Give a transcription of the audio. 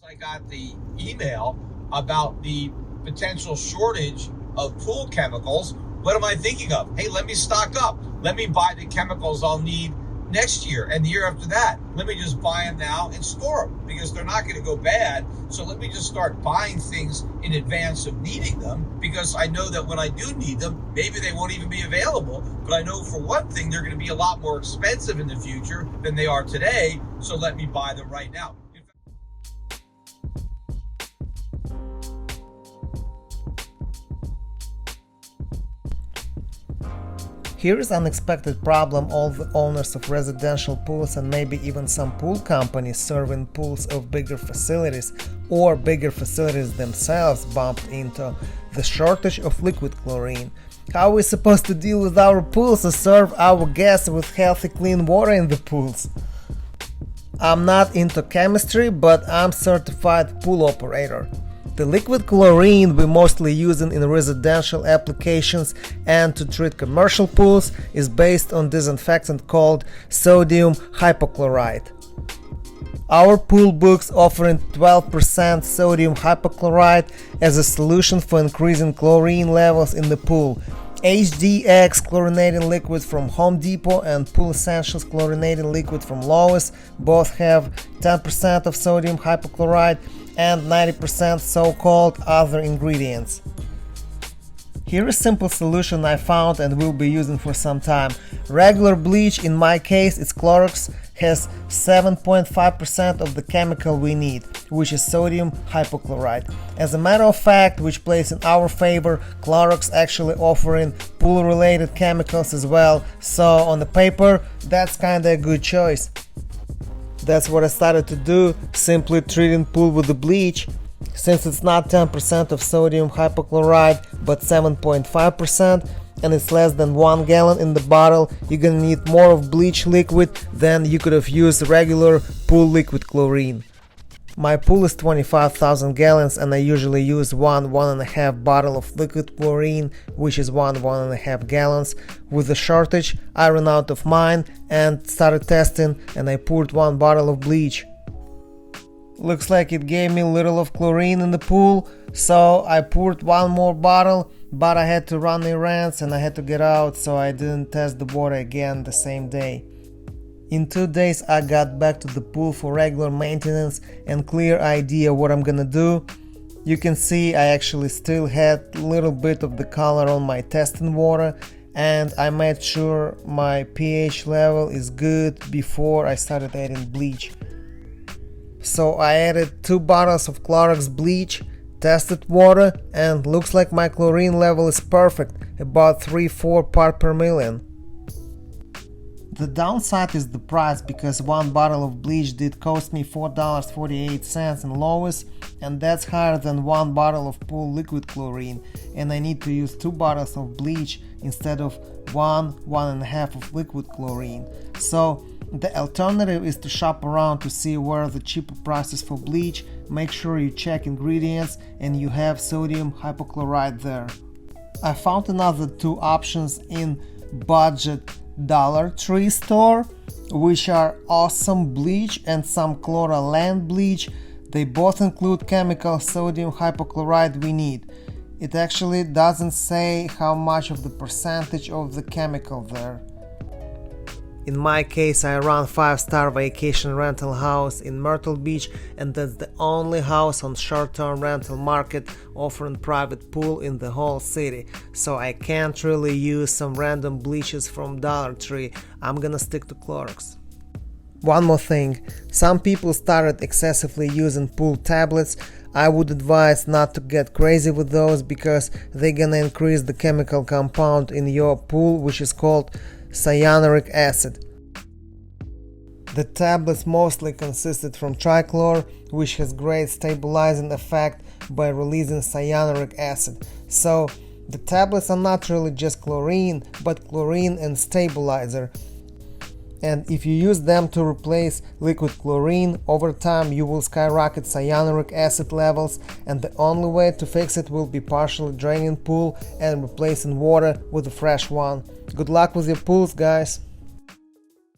I got the email about the potential shortage of pool chemicals, what am I thinking of? Hey, let me stock up. Let me buy the chemicals I'll need next year and the year after that. Let me just buy them now and store them because they're not going to go bad. So let me just start buying things in advance of needing them because I know that when I do need them, maybe they won't even be available. But I know for one thing, they're going to be a lot more expensive in the future than they are today. So let me buy them right now. Here is unexpected problem all the owners of residential pools and maybe even some pool companies serving pools of bigger facilities or bigger facilities themselves bumped into: the shortage of liquid chlorine. How are we supposed to deal with our pools and serve our guests with healthy clean water in the pools? I'm not into chemistry, but I'm certified pool operator. The liquid chlorine we mostly use in residential applications and to treat commercial pools is based on disinfectant called sodium hypochlorite. Our pool books offering 12% sodium hypochlorite as a solution for increasing chlorine levels in the pool. HDX chlorinating liquid from Home Depot and Pool Essentials chlorinating liquid from Lowe's both have 10% of sodium hypochlorite and 90% so-called other ingredients. Here is a simple solution I found and will be using for some time. Regular bleach, in my case it's Clorox, has 7.5% of the chemical we need, which is sodium hypochlorite. As a matter of fact, which plays in our favor, Clorox actually offering pool-related chemicals as well, so on the paper that's kinda a good choice. That's what I started to do, simply treating pool with the bleach. Since it's not 10% of sodium hypochlorite but 7.5% and it's less than 1 gallon in the bottle, you're gonna need more of bleach liquid than you could have used regular pool liquid chlorine. My pool is 25,000 gallons and I usually use 1.5 bottle of liquid chlorine, which is 1.5 gallons. With the shortage, I ran out of mine and started testing and I poured 1 bottle of bleach. Looks like it gave me a little of chlorine in the pool, so I poured 1 more bottle, but I had to run errands and I had to get out, so I didn't test the water again the same day. In 2 days I got back to the pool for regular maintenance and clear idea what I'm gonna do. You can see I actually still had a little bit of the color on my testing water and I made sure my pH level is good before I started adding bleach. So I added 2 bottles of Clorox bleach, tested water, and looks like my chlorine level is perfect, about 3-4 part per million. The downside is the price, because 1 bottle of bleach did cost me $4.48 in Lowe's, and that's higher than 1 bottle of pool liquid chlorine, and I need to use 2 bottles of bleach instead of 1.5 of liquid chlorine. So the alternative is to shop around to see where are the cheaper prices for bleach. Make sure you check ingredients and you have sodium hypochlorite there. I found another 2 options in budget Dollar Tree store, which are awesome bleach and some Chloroland bleach. They both include chemical sodium hypochlorite we need. It actually doesn't say how much of the percentage of the chemical there. In my case, I run 5-star vacation rental house in Myrtle Beach, and that's the only house on short-term rental market offering private pool in the whole city, so I can't really use some random bleaches from Dollar Tree. I'm gonna stick to Clorox. One more thing, some people started excessively using pool tablets. I would advise not to get crazy with those because they're gonna increase the chemical compound in your pool, which is called cyanuric acid. The tablets mostly consisted from trichlor, which has great stabilizing effect by releasing cyanuric acid. So the tablets are not really just chlorine, but chlorine and stabilizer. And if you use them to replace liquid chlorine, over time you will skyrocket cyanuric acid levels, and the only way to fix it will be partially draining pool and replacing water with a fresh one. Good luck with your pools, guys!